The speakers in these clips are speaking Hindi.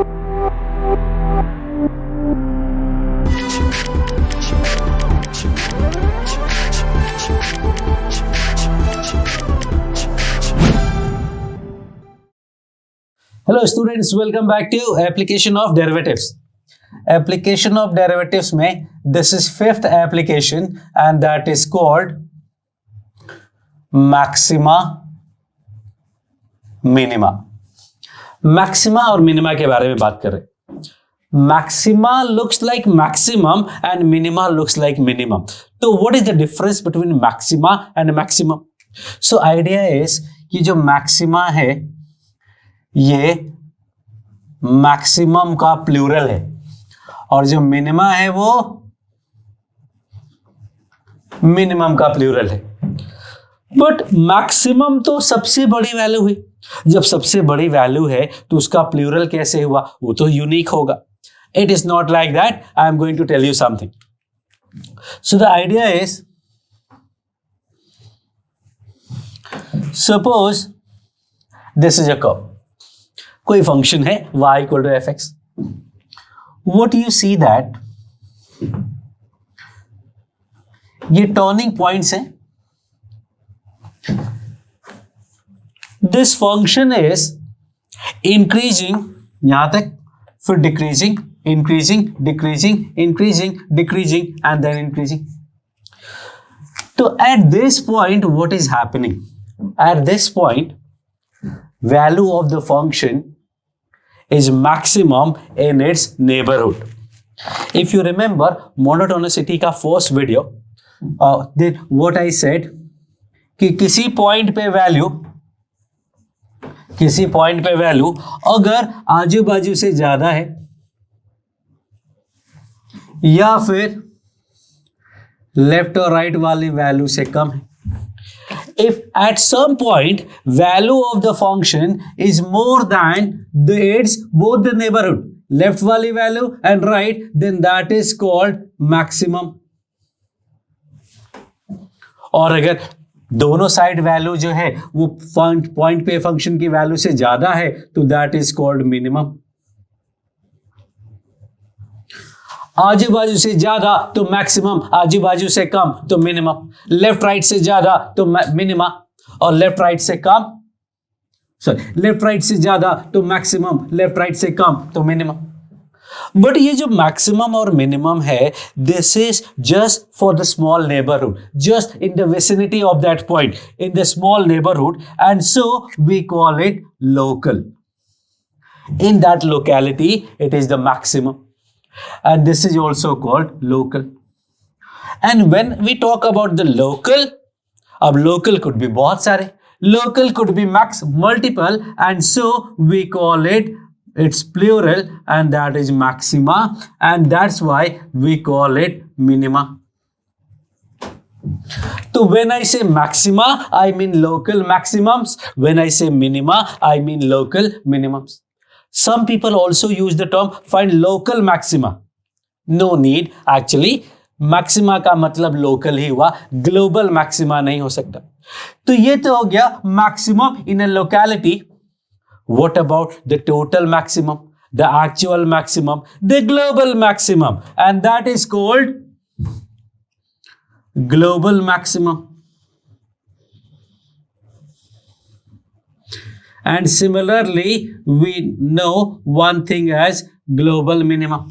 Hello students, welcome back to application of derivatives. Application of derivatives में this is fifth application and that is called maxima minima. Maxima और मिनिमा के बारे में बात कर रहे हैं। Maxima looks like maximum and minima looks like minimum. तो what is the difference between maxima and maximum? So idea is कि जो मैक्सिमा है ये मैक्सिमम का प्लूरल है और जो मिनिमा है वो मिनिमम का प्लूरल है। बट मैक्सिमम तो सबसे बड़ी वैल्यू है। जब सबसे बड़ी वैल्यू है तो उसका प्लूरल कैसे हुआ? वो तो यूनिक होगा। It is not like that. I am going to tell you something. So the idea is, suppose this is a curve. कोई फंक्शन है y equal to f x. What you see that ये टर्निंग पॉइंट्स हैं। दिस फंक्शन इज इंक्रीजिंग यहां तक, फिर decreasing, increasing, decreasing, increasing, decreasing and then increasing. तो at this point what is happening? At this point value of the function is maximum in its neighborhood. If you remember monotonicity का first video, then what I said कि किसी पॉइंट पे वैल्यू अगर आजू बाजू से ज्यादा है या फिर लेफ्ट और राइट वाली वैल्यू से कम है, if at some point value of the function is more than its both the neighborhood, left वाली value and right, then that is called maximum. और अगर दोनों साइड वैल्यू जो है वो पॉइंट पे फंक्शन की वैल्यू से ज्यादा है तो दैट इज कॉल्ड मिनिमम। आजू बाजू से ज्यादा तो मैक्सिमम, आजू बाजू से कम तो मिनिमम, लेफ्ट राइट से ज्यादा तो मिनिमा और लेफ्ट राइट से कम, सॉरी लेफ्ट राइट से ज्यादा तो मैक्सिमम, लेफ्ट राइट से कम तो मिनिमम। बट ये जो मैक्सिमम और मिनिमम है, this is just for the small neighbourhood, just in the vicinity of that point, in the small neighbourhood, and so we call it local. In that locality it is the maximum. And this is also called local. And when we talk about the local, अब local could be बहुत सारे, local could be multiple, and so we call it its plural, and that is maxima, and that's why we call it minima. So when I say maxima, I mean local maximums. When I say minima, I mean local minimums. Some people also use the term find local maxima. No need. Actually, maxima का मतलब local ही हुआ, global maxima नहीं हो सकता. तो ये तो हो गया maximum in a locality. What about the total maximum, the actual maximum, the global maximum? And that is called global maximum. And similarly, we know one thing as global minimum.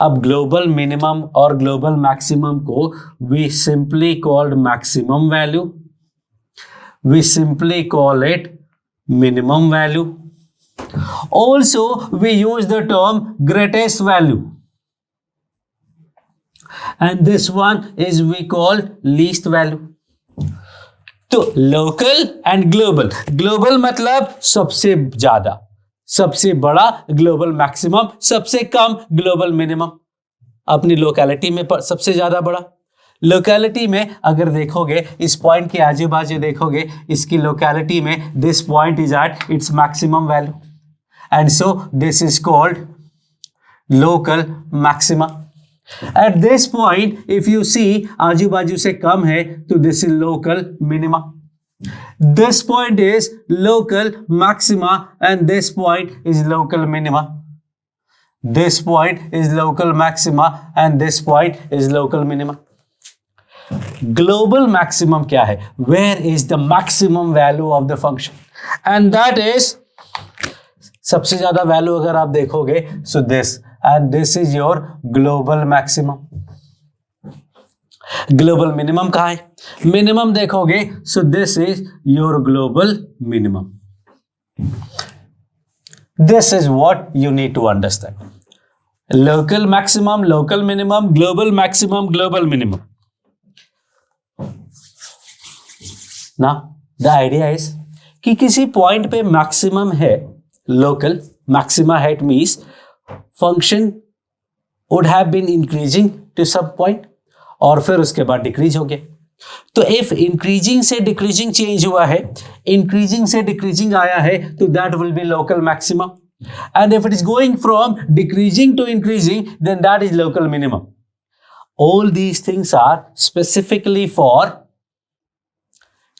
अब global minimum और global maximum को we simply called maximum value. We simply call it minimum value. Also, we use the term greatest value. And this one is we call least value. तो लोकल एंड ग्लोबल, ग्लोबल मतलब सबसे ज्यादा, सबसे बड़ा ग्लोबल मैक्सिमम, सबसे कम ग्लोबल मिनिमम। अपनी लोकेलिटी में सबसे ज्यादा बड़ा, लोकेलिटी में अगर देखोगे इस पॉइंट के आजू बाजू देखोगे, इसकी लोकेलिटी में this point is at its maximum value, and so this is called local maxima. At this point, if you see आजू बाजू से कम है तो this is local minima. This point is local maxima and this point is local minima. this point is local maxima and this point is local minima. Global maximum क्या है? Where is the maximum value of the function? And that is, सबसे ज्यादा वैल्यू अगर आप देखोगे, so this and this is your global maximum. Global minimum कहाँ है? मिनिमम देखोगे, so this is your global minimum. This is what you need to understand. Local maximum, local minimum, global maximum, global minimum. Now the idea is कि किसी पॉइंट पे मैक्सिमम है, लोकल मैक्सिमा है, it means function would have been increasing to some point और फिर उसके बाद डिक्रीज हो गया. तो इफ इंक्रीजिंग से डिक्रीजिंग चेंज हुआ है, इंक्रीजिंग से डिक्रीजिंग आया है, तो that will be local maximum. And if it is going from decreasing to increasing, then that is local minimum. All these things are specifically for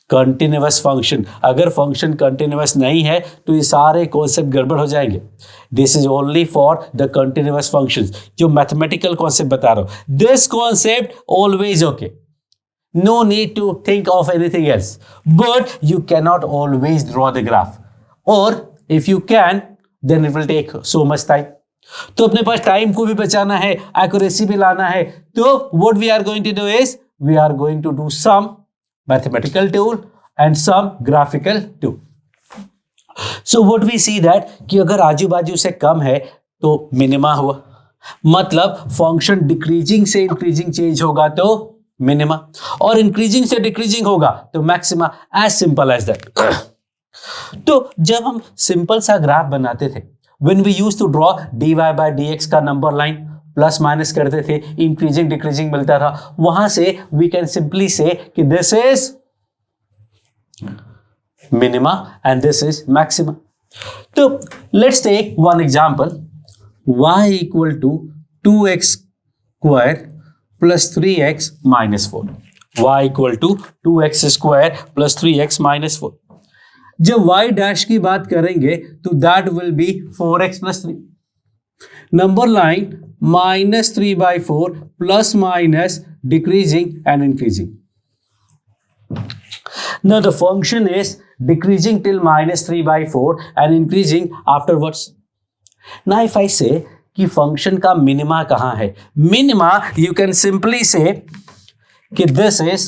continuous function. अगर फंक्शन कंटिन्यूअस नहीं है तो ये सारे कॉन्सेप्ट गड़बड़ हो जाएंगे. This is only for the continuous functions, जो मैथमेटिकल कॉन्सेप्ट बता रहा हूं. This concept always okay, no need to think of anything else, but you can not always draw the graph, और if you can then it will take so much time. तो अपने पास टाइम को भी बचाना है, एक्यूरेसी भी लाना है. तो what we are going to do is we are going to do some mathematical tool and some graphical tool. So what we see that कि अगर आजू बाजू से कम है तो मिनिमा हुआ, मतलब फंक्शन डिक्रीजिंग से इंक्रीजिंग चेंज होगा तो मिनिमा, और इंक्रीजिंग से डिक्रीजिंग होगा तो maxima. As simple as that. तो जब हम सिंपल सा ग्राफ बनाते थे, when we used to draw dy by dx का नंबर लाइन प्लस माइनस करते थे, इंक्रीजिंग डिक्रीजिंग मिलता था, वहां से वी कैन सिंपली से कि this is minima and this is maxima. तो let's take one example. y equal to 2x square plus 3x minus 4. y equal to 2x square plus 3x minus 4. जब y डैश की बात करेंगे तो that will be 4x plus 3. Number line -3/4 plus minus decreasing and increasing. Now the function is decreasing till -3/4 and increasing afterwards. Now if I say कि फंक्शन का मिनिमा कहां है, minima you can simply say कि this is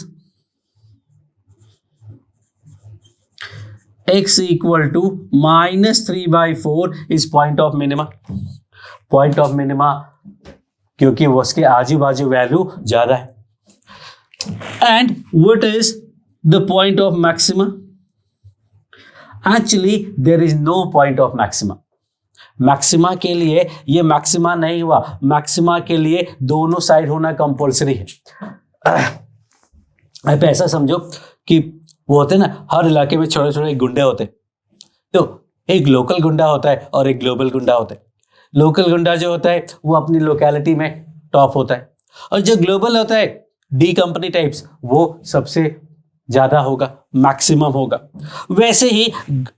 x equal to -3/4 is point of minima. Point of minima क्योंकि वो उसके आजू बाजू वैल्यू ज्यादा है. And what is the point of maxima? Actually there is no point of maxima. Maxima के लिए ये मैक्सिमा नहीं हुआ, मैक्सिमा के लिए दोनों साइड होना कंपल्सरी है. आप ऐसा समझो कि वो होते ना, हर इलाके में छोटे छोटे गुंडे होते, तो एक लोकल गुंडा होता है और एक ग्लोबल गुंडा होता है. लोकल गुंडा जो होता है वो अपनी लोकेलिटी में टॉप होता है, और जो ग्लोबल होता है डी कंपनी टाइप्स, वो सबसे ज्यादा होगा, मैक्सिमम होगा. वैसे ही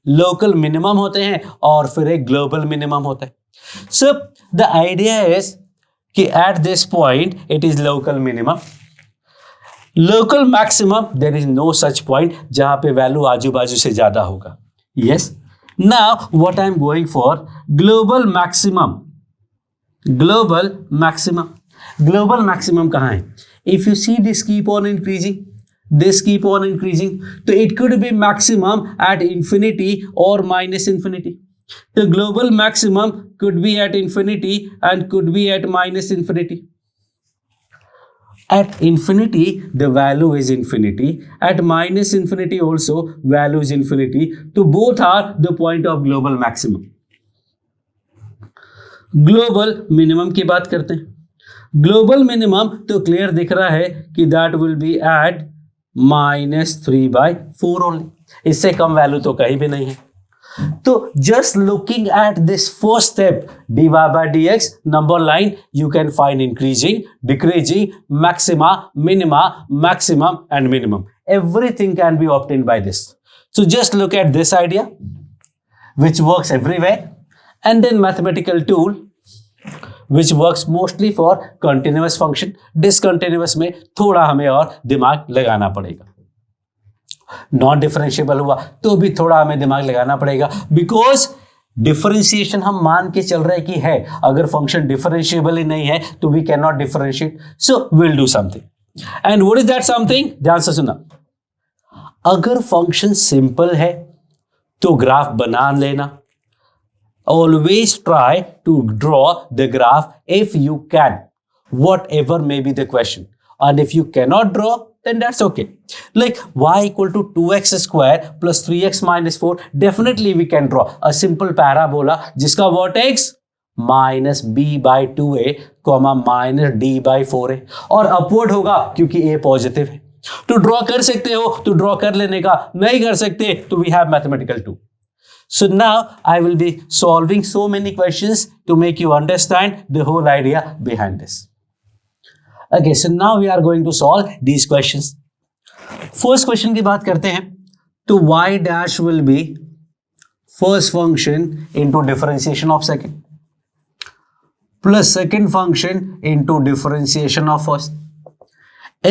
लोकल मिनिमम होते हैं और फिर एक ग्लोबल मिनिमम होता है. सो द आइडिया इज कि at this point it is local minimum. Local maximum there is no such point जहां पे वैल्यू आजू बाजू से ज्यादा होगा. Yes. Now what I am going for, global maximum. Global maximum. Global maximum कहाँ है? If you see this keep on increasing, this keep on increasing, so it could be maximum at infinity or minus infinity. The global maximum could be at infinity and could be at minus infinity. At infinity the value is infinity, at minus infinity also value is infinity, so both are the point of global maximum. Global minimum की बात करते हैं. ग्लोबल मिनिमम तो क्लियर दिख रहा है कि that will be at -3/4 only. इससे कम वैल्यू तो कहीं भी नहीं है. तो just looking at this first step dy by dx number line, you can find increasing, decreasing, maxima, minima, maximum and minimum. Everything can be obtained by this. So just look at this idea which works everywhere, and then mathematical tool which works mostly for continuous function. Discontinuous में थोड़ा हमें और दिमाग लगाना पड़ेगा. नॉन डिफरेंशिएबल हुआ तो भी थोड़ा हमें दिमाग लगाना पड़ेगा, बिकॉज डिफरेंशिएशन हम मान के चल रहे कि है. अगर फंक्शन डिफरेंशिएबल ही नहीं है तो we can not differentiate. So will do something. And what is that something? ध्यान से सुना. अगर फंक्शन सिंपल है तो ग्राफ बना लेना. Always try to draw the graph if you can, whatever may be the question. And if you cannot draw, then that's okay. Like y equal to 2x square plus 3x minus 4, definitely we can draw a simple parabola जिसका vertex minus b by 2a, minus d by 4a, और upward होगा क्योंकि a पॉजिटिव है. तो ड्रॉ कर सकते हो तो ड्रॉ कर लेने का, नहीं कर सकते तो we have mathematical 2. So now I will be solving so many questions to make you understand the whole idea behind this. Okay, so now we are going to solve these questions. First question की बात करते हैं. तो y dash will be first function into differentiation of second plus second function into differentiation of first.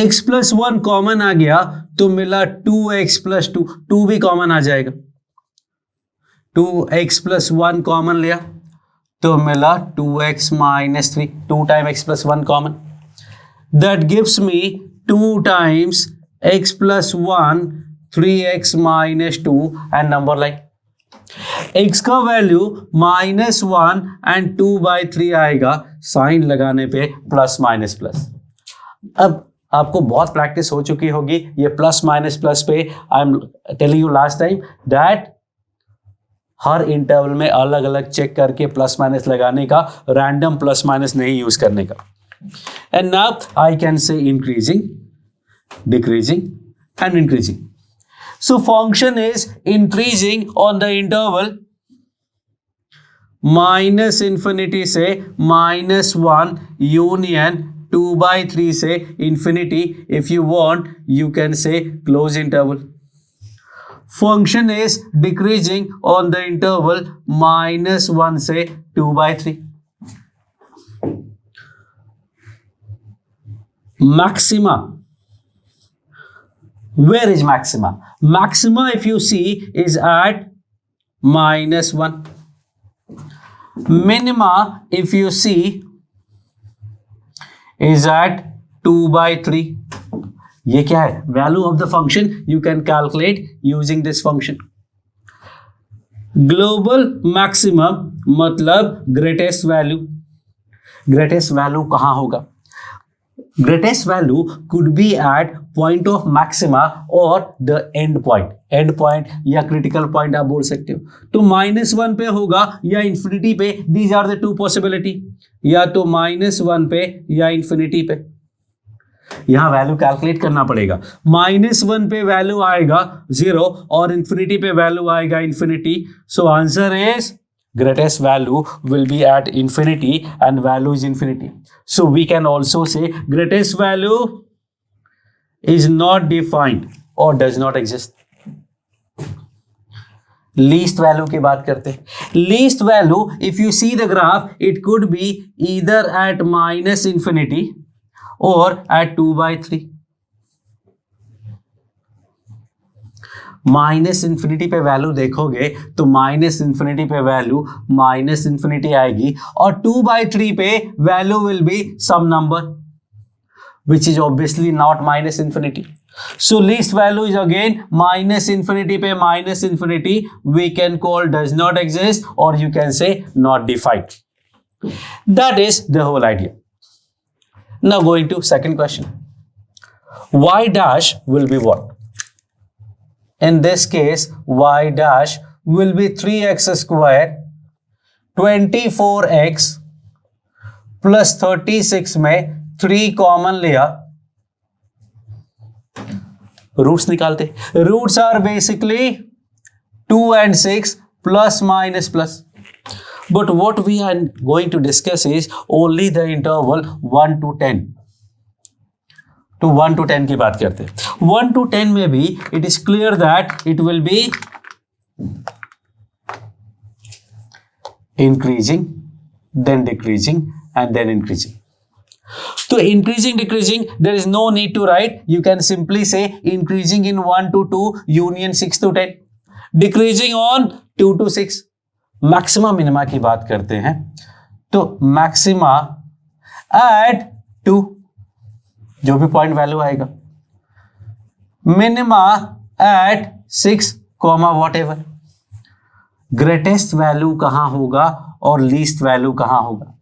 x plus 1 common आ गया तो मिला 2x plus 2. 2 भी कॉमन आ जाएगा. 2x plus 1 कॉमन लिया तो मिला 2x minus 3. 2 times x plus 1 common. That gives me 2 times x plus 1, 3x minus 2 and number line. x का वैल्यू -1 and 2/3 आएगा. साइन लगाने पे प्लस माइनस प्लस. अब आपको बहुत प्रैक्टिस हो चुकी होगी ये प्लस माइनस प्लस पे. I am telling you last time that her interval में अलग अलग चेक करके प्लस माइनस लगाने का, रैंडम प्लस माइनस नहीं यूज करने का. एंड नाउ आई कैन से increasing, decreasing and increasing. So function is increasing on the interval -∞ से -1 यूनियन 2/3 से infinity. If you want you can say close interval. Function is decreasing on the interval -1 से 2/3. Maxima. Where is maxima? Maxima if you see is at -1. Minima if you see is at 2/3. ये क्या है? Value of the function you can calculate using this function. Global maximum मतलब ग्रेटेस्ट वैल्यू. ग्रेटेस्ट वैल्यू कहां होगा? Greatest value could be at point of maxima और the end point. End point या क्रिटिकल पॉइंट आप बोल सकते हो. तो -1 पे होगा या इंफिनिटी पे. These are the 2 possibility. या तो -1 पे या इंफिनिटी पे. यहां वैल्यू कैलकुलेट करना पड़ेगा. -1 पे वैल्यू आएगा 0 और इंफिनिटी पे वैल्यू आएगा infinity. So answer is greatest value will be at infinity and value is infinity. So we can also say greatest value is not defined or does not exist. Least value की बात करते हैं. Least value if you see the graph it could be either at -∞ or at 2/3. -∞ पे वैल्यू देखोगे तो -∞ पे वैल्यू -∞ आएगी और 2/3 पे value will be some number which is obviously not -∞. So least value is again -∞ पे -∞. We can call does not exist or you can say not defined. That is the whole idea. Now going to second question. Y dash will be what? In this case, y dash will be 3x square 24x plus 36 में 3 कॉमन लिया. रूट्स निकालते. Roots are basically 2 and 6 plus minus plus. But what we are going to discuss is only the interval 1 to 10. तो 1 to 10 की बात करते हैं. 1 to 10 में भी it is clear that it will be increasing, then decreasing and then increasing. So increasing, decreasing, there is no need to write. You can simply say increasing in 1 to 2, union 6 to 10. Decreasing on 2 to 6. Maxima minima की बात करते हैं तो मैक्सिमा एट 2, जो भी पॉइंट वैल्यू आएगा, minima at 6, whatever. Greatest value कहां होगा और लीस्ट वैल्यू कहां होगा?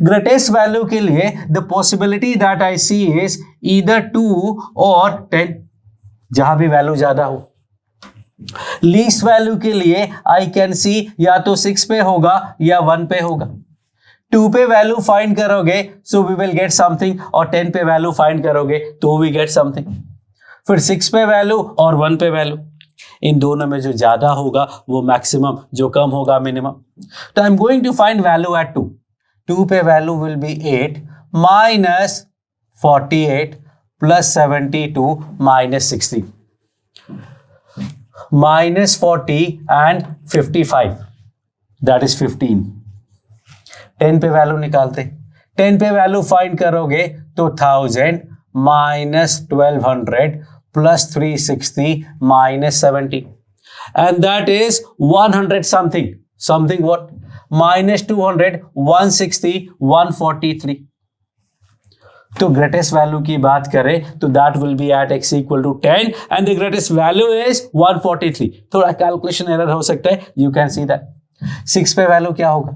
ग्रेटेस्ट वैल्यू के लिए the possibility that I see is either 2 और 10, जहां भी वैल्यू ज्यादा हो. लीस्ट वैल्यू के लिए आई कैन सी या तो 6 पे होगा या 1 पे होगा. 2 पे वैल्यू फाइंड करोगे so we will get something, और 10 पे वैल्यू फाइंड करोगे तो वी गेट समथिंग. फिर 6 पे वैल्यू और 1 पे वैल्यू, इन दोनों में जो ज्यादा होगा वो मैक्सिमम, जो कम होगा मिनिमम. तो I am going to find value at 2. 2 पे value will be 8 minus 48 plus 72 minus 60. minus 40 and 55, that is 15. 10 पे वैल्यू निकालते, 10 पे वैल्यू फाइंड करोगे तो 1000 minus 1200 plus 360 minus 70, and that is 100 something what? minus 200, 160, 143. तो ग्रेटेस्ट वैल्यू की बात करें तो that will be at x equal to 10 and the greatest value is 143. थोड़ा कैलकुलेशन एरर हो सकता है, यू कैन सी दैट. 6 पे वैल्यू क्या होगा?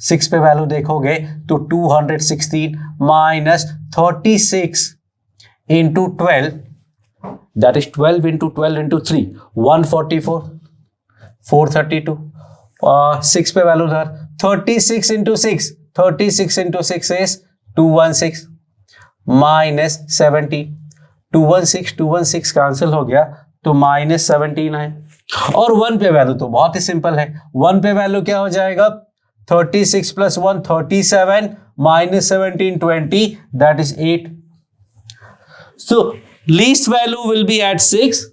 6 पे वैल्यू देखोगे तो 216 minus 36 into 12, that is 12 into 12 into 3, 144, 432. 6 पे वैल्यू दर 36 into 6, 36 into 6 is 216 minus 70. 216 cancel हो गया तो माइनस 17 है. और 1 पे वैल्यू तो बहुत ही सिंपल है. 1 पे वैल्यू क्या हो जाएगा? 36 plus 1 37 minus 17 20, that is 8. So least value will be at 6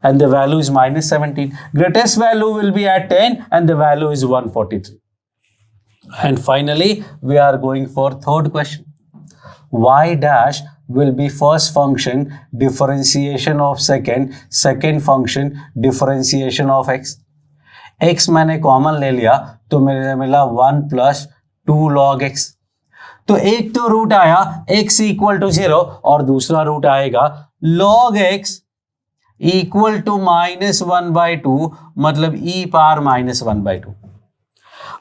and the value is minus 17. Greatest value will be at 10 and the value is 143. And finally, we are going for third question. Y dash will be first function differentiation of second function differentiation of x. x मैंने कॉमन ले लिया तो मेरे मिला 1 प्लस 2 log x. तो एक तो रूट आया x इक्वल टू 0 और दूसरा रूट आएगा log x इक्वल टू -1/2, मतलब e power -1/2.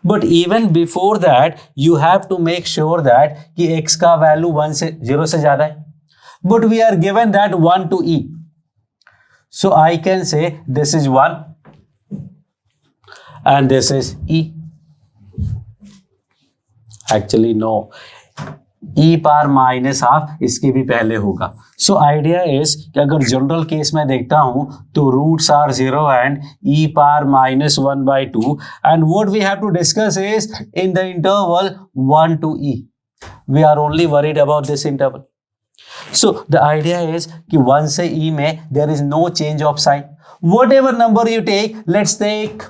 But even before that you have to make sure that कि x का वैल्यू 0 से ज्यादा है. But we are given that 1 to e, so I can say this is 1 and this is e. Actually no, e power -12 इसके भी पहले होगा. सो आइडिया इज कि अगर जनरल केस में देखता हूं तो roots are 0 and e power -1/2, and what we have to discuss is in the interval 1 to e. We are only worried about this interval. So the idea is कि 1 से e में there is no change of sign. Whatever number you take, let's take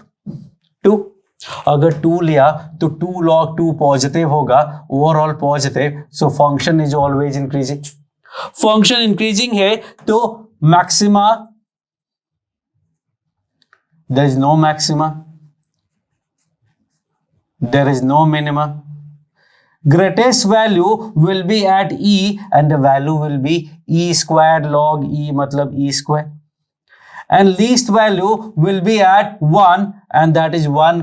2. अगर 2 लिया तो 2 log 2 पॉजिटिव होगा, overall positive, so function is always increasing. Function increasing है तो maxima, there is no maxima, there is no minima. Greatest value will be at e and the value will be e square log e, मतलब e square. And least value will be at 1 and that is 1,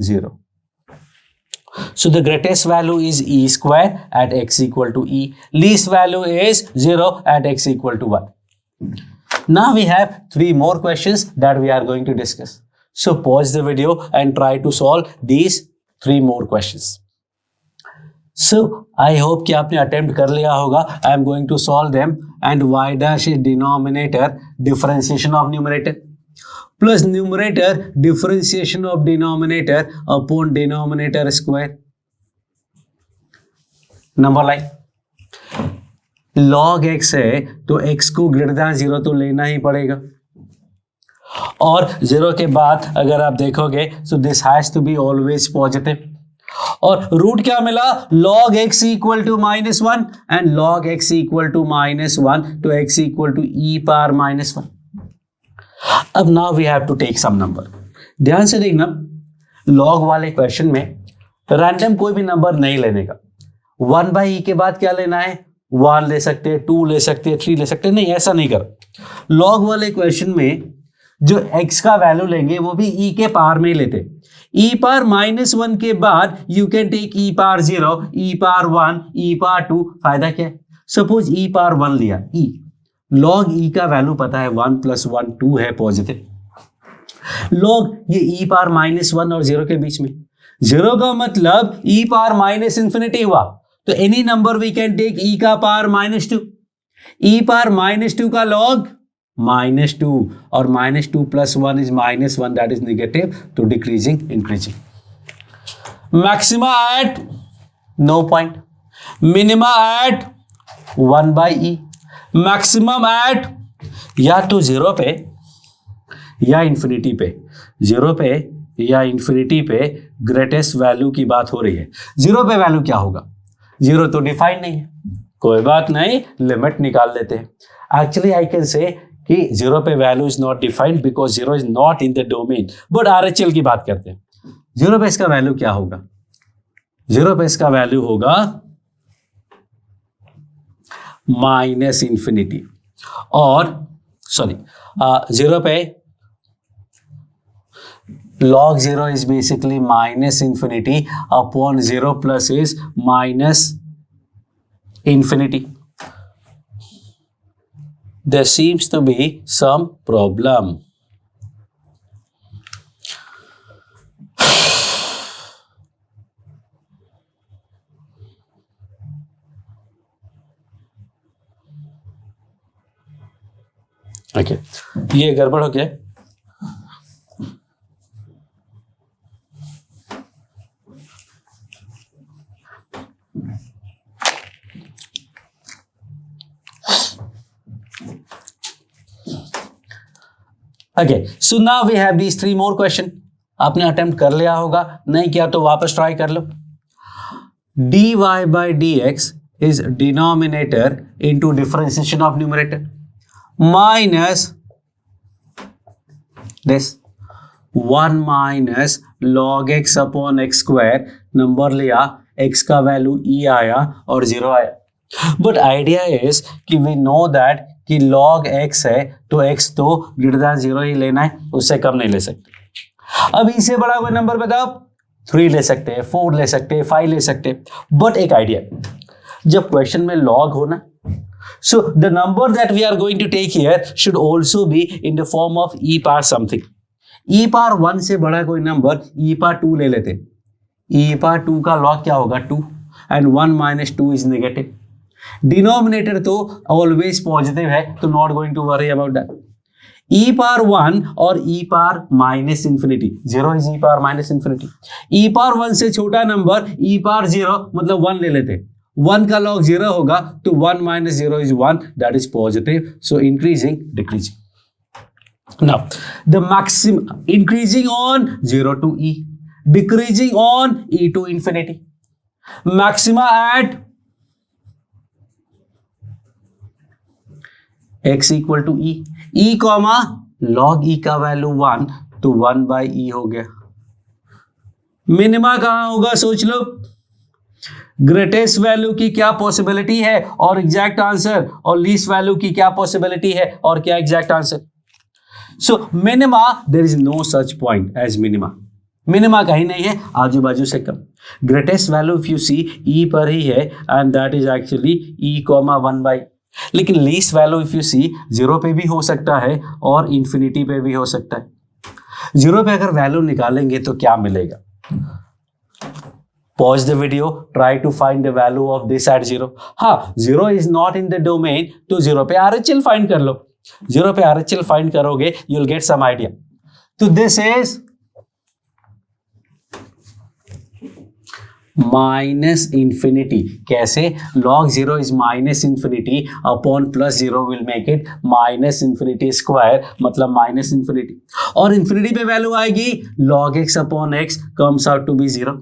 0. So the greatest value is e square at x equal to e. Least value is 0 at x equal to 1. Now we have 3 more questions that we are going to discuss. So pause the video and try to solve these 3 more questions. So I hope कि आपने attempt कर लिया होगा. I am going to solve them. And y dash is denominator differentiation of numerator plus numerator differentiation of denominator upon denominator square. Number line log x है तो x को ग्रेटर देन 0 तो लेना ही पड़ेगा, और 0 के बाद अगर आप देखोगे so this has to be always positive. और रूट क्या मिला, log x equal to -1 and log x equal to -1 तो x equal to e power -1. अब now we have to take some number. ध्यान से देखना, log वाले क्वेश्चन में रैंडम कोई भी नंबर नहीं लेने का. 1/e के बाद क्या लेना है, 1 ले सकते हैं, 2 ले सकते हैं, 3 ले सकते हैं. नहीं, ऐसा नहीं कर. log वाले क्वेश्चन में जो x का वैल्यू लेंगे वो भी e के पावर में लेते. e पावर -1 के बाद you can take e power 0, e power 1, e power 2. फायदा क्या है, सपोज e पावर 1 लिया, e log e का वैल्यू पता है 1 + 1 2 है पॉजिटिव. log ये e पावर -1 और 0 के बीच में, 0 का मतलब e पावर -∞ हुआ, तो any number we can take e का पावर -2. e पावर -2 का log -2 और -2 + 1 is -1, that is negative, तो decreasing increasing. Maxima at no point, minima at 1/e, maximum at या तो 0 पे या इंफिनिटी पे, 0 पे या इंफिनिटी पे ग्रेटेस्ट वैल्यू की बात हो रही है. 0 पे वैल्यू क्या होगा, 0 तो डिफाइंड नहीं है, कोई बात नहीं, लिमिट निकाल लेते हैं. एक्चुअली आई कैन से कि 0 पे value is not defined because 0 is not in the domain. But RHL की बात करते हैं. 0 पे इसका वैल्यू क्या होगा, 0 पे इसका वैल्यू होगा -∞, और सॉरी 0 पे log 0 is basically -∞ upon 0 plus is -∞. There seems to be some problem. Okay, ये गड़बड़ हो गया. Okay, so now we have these 3 more question. आपने अटेम्प्ट कर लिया होगा, नहीं किया तो वापस ट्राई कर लो. dy/dx is denominator into differentiation of numerator minus this 1 minus log x upon x square. Number लिया, x का वैल्यू e आया और 0 आया. बट आइडिया इज कि वी नो दैट कि log x है तो x तो >0 ही लेना है, उससे कम नहीं ले सकते. अब इससे बड़ा कोई नंबर बताओ, 3 ले सकते हैं, 4 ले सकते हैं, 5 ले सकते हैं. बट एक आइडिया, जब क्वेश्चन में log हो ना, so the number that we are going to take here should also be in the form of e power something. e power 1 से बड़ा कोई नंबर e पावर 2 ले लेते. e पावर 2 का log क्या होगा, 2, एंड 1 - 2 इज नेगेटिव. डिनोमिनेटर तो ऑलवेज पॉजिटिव है, तो not going to worry about that. e power 1 और e power -∞, 0 is e power -∞. e power 1 से छोटा नंबर e पावर 0 मतलब 1 ले लेते. 1 का log 0 होगा तो 1 - 0 is 1, that is positive, so increasing decreasing. Now the maximum increasing on 0 to e, decreasing on e to infinity. Maxima at x equal to e, e comma log e का वैल्यू 1 तो 1/e हो गया. मिनिमा कहां होगा सोच लो, ग्रेटेस्ट वैल्यू की क्या पॉसिबिलिटी है और एग्जैक्ट आंसर, और लीस्ट वैल्यू की क्या पॉसिबिलिटी है और क्या exact answer. So minima, there is no such point as minima. Minima कहीं नहीं है, आजू बाजू से कम. Greatest value if you see e पर ही है and that is actually e, 1/. लेकिन least value if you see 0 पे भी हो सकता है और इंफिनिटी पे भी हो सकता है. 0 पे अगर वैल्यू निकालेंगे तो क्या मिलेगा, pause the video, try to find the value of this at 0. हाँ, 0 is not in the domain तो 0 पे RHL फाइंड कर लो. 0 पे RHL फाइंड करोगे you will get some idea. तो दिस इज -∞. कैसे, log 0 is -∞, upon +0 will make it -∞² मतलब -∞. और इंफिनिटी पे वैल्यू आएगी log x upon x comes out to be 0.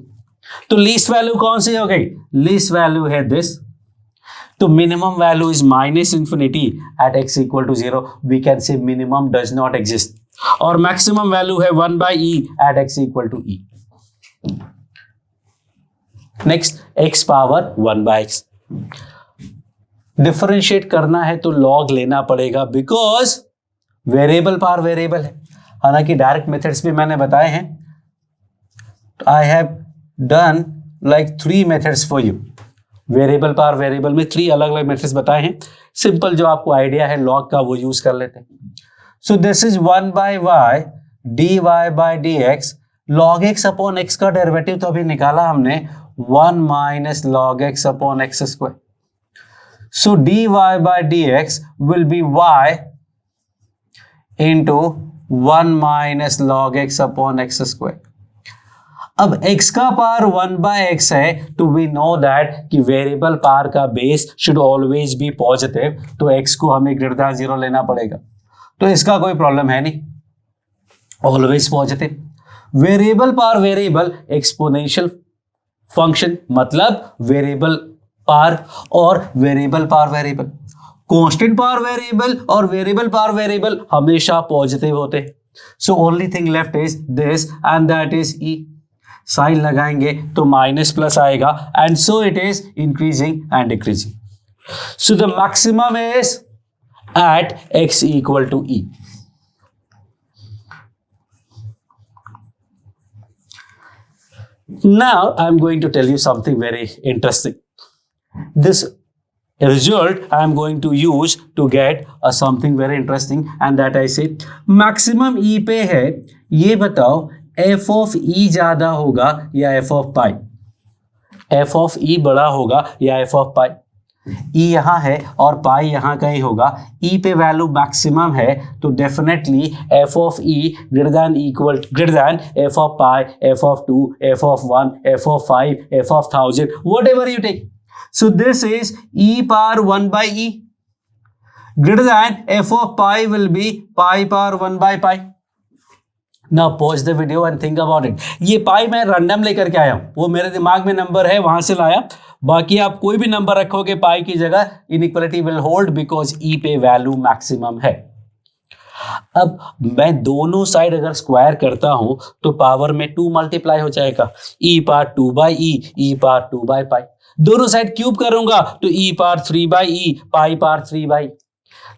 तो लीस्ट वैल्यू कौन सी हो गई? लीस्ट वैल्यू है दिस। तो minimum value is minus infinity at x equal to 0. We can say minimum does not exist. और मैक्सिमम वैल्यू है 1 by e at x equal to e. Next x power 1 by x. Differentiate करना है तो लॉग लेना पड़ेगा बिकॉज वेरिएबल पावर वेरिएबल है. हालांकि डायरेक्ट मेथड्स भी मैंने बताए हैं. I have done like 3 methods for you. Variable power variable में 3 अलग अलग मेथड्स बताए हैं. सिंपल जो आपको आइडिया है लॉग का वो यूज कर लेते हैं. So this is 1 by y dy by dx. log x upon x का डेरिवेटिव तो अभी निकाला हमने 1 minus log x upon x square. So dy by dx will be y into 1 minus log x upon x square. अब x का पावर 1 by x है तो वी नो दैट कि वेरिएबल पावर का base should always be positive. तो x को हमें ग्रेटर देन 0 लेना पड़ेगा. तो इसका कोई प्रॉब्लम है नहीं, always positive. Variable power variable exponential function मतलब वेरिएबल पावर और variable power variable. Constant power variable और वेरिएबल पावर वेरिएबल हमेशा पॉजिटिव होते हैं. So only thing left is this and that is e. Sign लगाएंगे तो माइनस प्लस आएगा and so it is increasing and decreasing. So the maximum is at x equal to e. Now I am going to tell you something very interesting. This result I am going to use to get something very interesting and that I say maximum e पे है. ये बताओ f of e ज्यादा होगा या f of pi? f of e बड़ा होगा या f of पाई? e यहाँ है और पाई यहाँ कहीं होगा. e पे वैल्यू मैक्सिमम है तो definitely f of e greater than f of pi, f of 2, f of 1, f of 5, f of 1000, whatever you take. So this is e power 1 by e greater than f of pi will be pi power 1 by pi. Now pause the video and think about it. ये पाई मैं रैंडम लेकर के आया हूं, वो मेरे दिमाग में नंबर है वहां से लाया. बाकी आप कोई भी नंबर रखोगे पाई की जगह इनइक्वालिटी विल होल्ड बिकॉज ई पे वैल्यू मैक्सिमम है. अब मैं दोनों साइड अगर स्क्वायर करता हूं तो पावर में 2 मल्टीप्लाई हो जाएगा. E power 2 by e, e power 2 by pi. दोनों साइड क्यूब करूंगा तो e power 3 by e, pi power 3 by.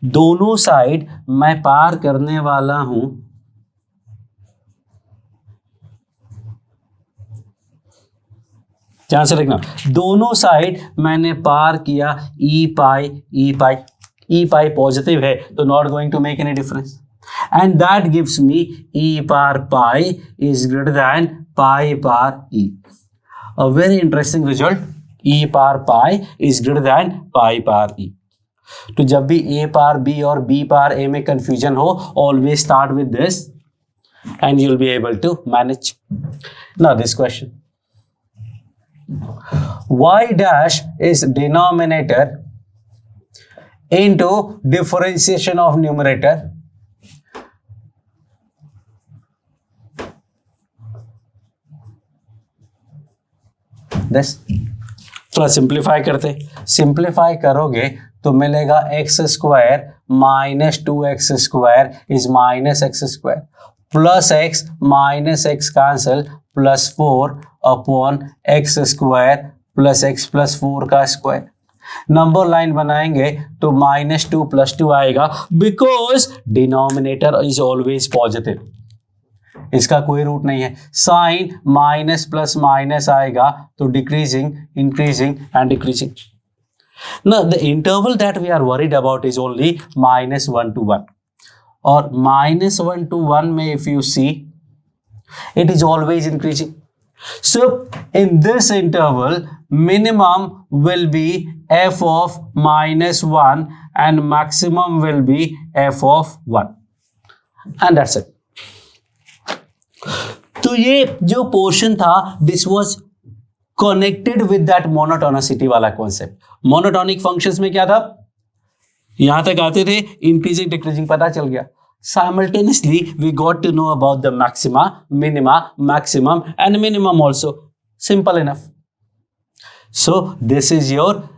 दोनों साइड मैं पार करने वाला हूं ध्यान से देखना. दोनों साइड मैंने पार किया ई पाई ई पाई. ई पाई पॉजिटिव है तो not going to make any difference and that gives me e power pi is greater than pi power e. A very interesting result. E power pi is greater than pi power e. तो जब भी ए पावर बी और बी पावर ए में कंफ्यूजन हो always start with this and you will be able to manage. Now this question. y dash is denominator into differentiation of numerator. This थोड़ा सिंप्लीफाई करते. सिंप्लीफाई करोगे तो मिलेगा x square minus 2x square is minus x square plus x minus x cancel plus 4 upon x square plus x plus 4 का स्क्वायर. नंबर लाइन बनाएंगे तो -2 + 2 आएगा because denominator is always positive. इसका कोई रूट नहीं है. साइन माइनस प्लस माइनस आएगा तो decreasing increasing and decreasing. Now the interval that we are worried about is only -1 to 1. और -1 to 1 में if you see it is always increasing. So in this interval minimum will be f of -1 and maximum will be f of 1 and that's it. तो ये जो पोर्शन था this was connected with that monotonicity वाला कॉन्सेप्ट. मोनोटोनिक फंक्शंस में क्या था, यहां तक आते थे इंक्रीजिंग डिक्रीजिंग पता चल गया. Simultaneously we got to know about the maxima, minima, maximum and minimum also. Simple enough. So this is your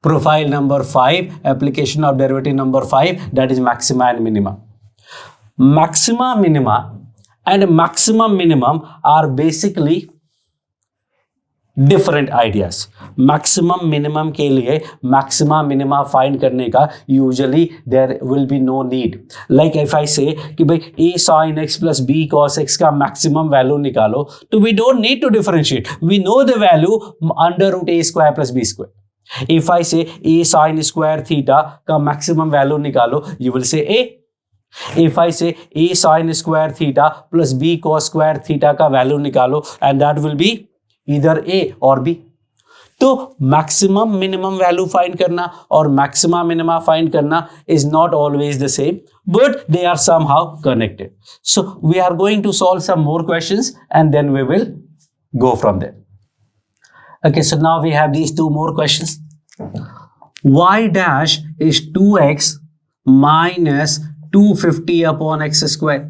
profile number 5, application of derivative number 5, that is maxima and minima. Maxima, minima and maximum minimum are basically different ideas. Maximum minimum के लिए मैक्सिमा मिनिमा फाइंड करने का usually there will be no need. Like if I say कि भाई a sin x plus b cos x का मैक्सिमम वैल्यू निकालो, तो we don't need to differentiate, we know the value under root a square plus b square. If I say a sin square theta का मैक्सिमम वैल्यू निकालो, you will say a. If I say a sin square theta plus b cos square theta का वैल्यू निकालो, and that will be either a or b. तो मैक्सिमम मिनिमम वैल्यू फाइंड करना और मैक्सिमा मिनिमा फाइंड करना is not always the same, but they are somehow connected. So we are going to solve some more questions and then we will go from there. Okay, so now we have these two more questions. Y dash is 2x minus 250 upon x square.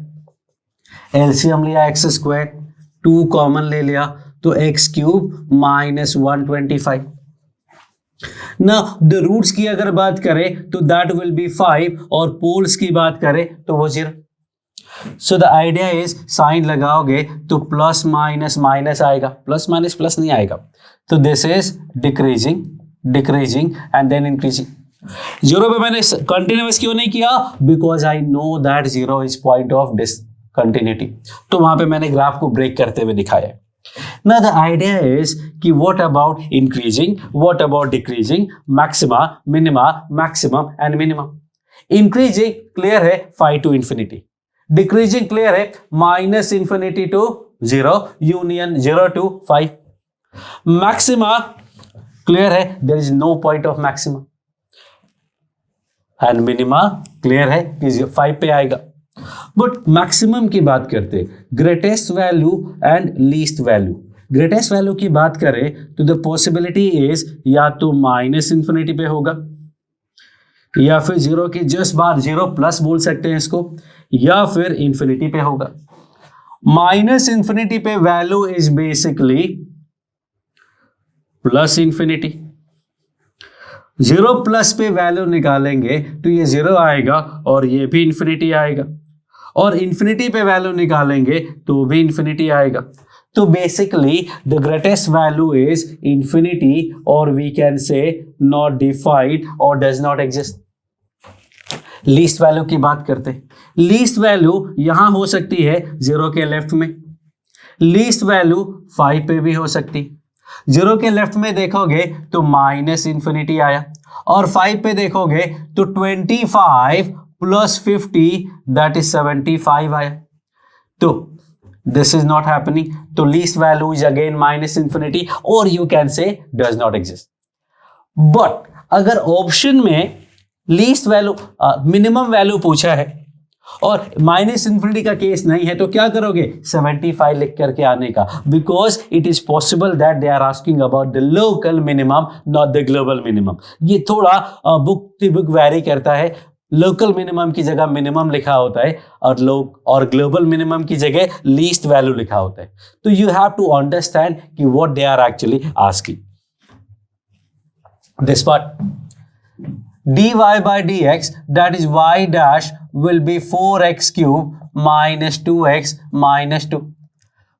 LCM लिया x square, 2 कॉमन ले लिया तो x क्यूब माइनस 125. ना द रूट्स की अगर बात करें तो दैट विल बी 5 और पोल्स की बात करें तो वो 0. So the idea is sign लगाओगे तो प्लस माइनस माइनस आएगा, प्लस माइनस प्लस नहीं आएगा. तो this is decreasing decreasing and then increasing. 0 पे मैंने कंटिन्यूअस क्यों नहीं किया? Because I know that 0 is point of discontinuity. तो वहां पे मैंने ग्राफ को ब्रेक करते हुए दिखाया. Now the idea is कि what about increasing, what about decreasing, maxima, minima, maximum and minimum. Increasing clear है 5 to infinity. Decreasing clear है minus infinity to 0, union 0 to 5. Maxima clear है there is no point of maxima. And minima clear है कि 5 पे आएगा. बट मैक्सिमम की बात करते greatest value and least value. Greatest value की बात करें तो द पॉसिबिलिटी इज या तो माइनस इंफिनिटी पे होगा या फिर 0 की जस्ट बार 0 प्लस बोल सकते हैं इसको, या फिर इंफिनिटी पे होगा. माइनस इंफिनिटी पे value is basically plus infinity. 0 plus पे वैल्यू निकालेंगे तो ये 0 आएगा और ये भी इंफिनिटी आएगा, और इंफिनिटी पे वैल्यू निकालेंगे तो भी इंफिनिटी आएगा. तो basically the greatest value is infinity, और we can say not defined और does not exist. Least value की बात करते हैं. लीस्ट वैल्यू यहां हो सकती है 0 के लेफ्ट में, लीस्ट वैल्यू 5 पे भी हो सकती. 0 के लेफ्ट में देखोगे तो माइनस इंफिनिटी आया, और 5 पे देखोगे तो 25 प्लस 50 दैट इज 75 आया. तो दिस इज नॉट हैपनिंग. तो least value is again minus infinity, और you can say does not exist. But अगर ऑप्शन में लीस्ट वैल्यू मिनिमम वैल्यू पूछा है और माइनस इंफिनिटी का केस नहीं है, तो क्या करोगे? 75 लिख करके आने का, because it is possible that they are asking about the local minimum not the global minimum. ये थोड़ा बुक टू बुक वैरी करता है. लोकल मिनिमम की जगह मिनिमम लिखा होता है और ग्लोबल मिनिमम की जगह लीस्ट वैल्यू लिखा होता है. तो यू हैव टू अंडरस्टैंड कि what they are actually asking. This part dy by dx, that is y dash will be 4x cube minus 2x minus 2.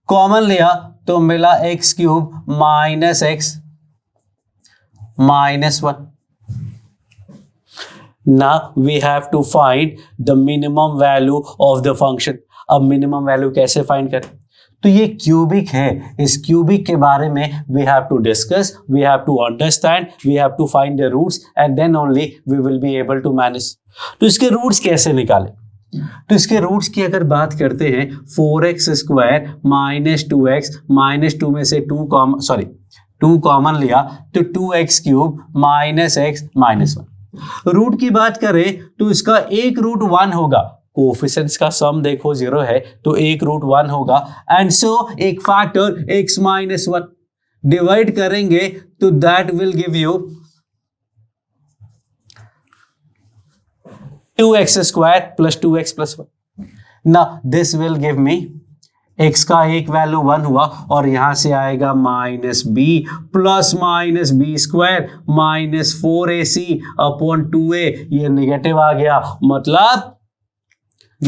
Common लिया तो मिला x cube minus x minus 1. Now we have to find the minimum value of the function. अब मिनिमम वैल्यू कैसे फाइंड करें? तो ये क्यूबिक है, इस क्यूबिक के बारे में we have to discuss, we have to understand, we have to find the roots and then only we will be able to manage. तो इसके रूट्स कैसे निकालें? तो इसके रूट्स की अगर बात करते हैं, 4x square minus 2x minus 2 में से 2 कॉमन लिया तो 2x cube minus x minus 1. Root की बात करें तो इसका एक रूट 1 होगा. कोफिशिएंट्स का सम देखो 0 है तो एक रूट 1 होगा, एंड सो एक फैक्टर x माइनस 1 डिवाइड करेंगे तो that will give you 2x square plus 2x plus 1. Now this will give me x का एक वैल्यू 1 हुआ और यहां से आएगा minus B plus minus B square minus 4ac upon 2a, ये निगेटिव आ गया, मतलब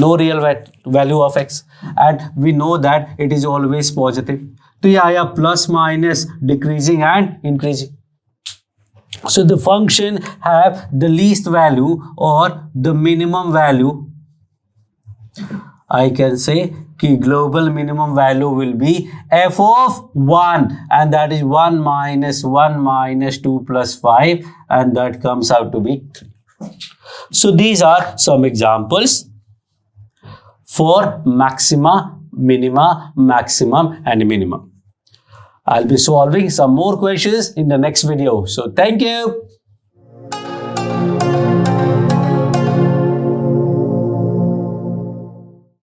no real value of x and we know that it is always positive. तो ये आया plus minus decreasing and increasing. So the function have the least value or the minimum value. I can say कि global minimum value will be f of 1 and that is 1 minus 2 plus 5 and that comes out to be 3. So these are some examples for maxima, minima, maximum and minimum. I'll be solving some more questions in the next video. So thank you.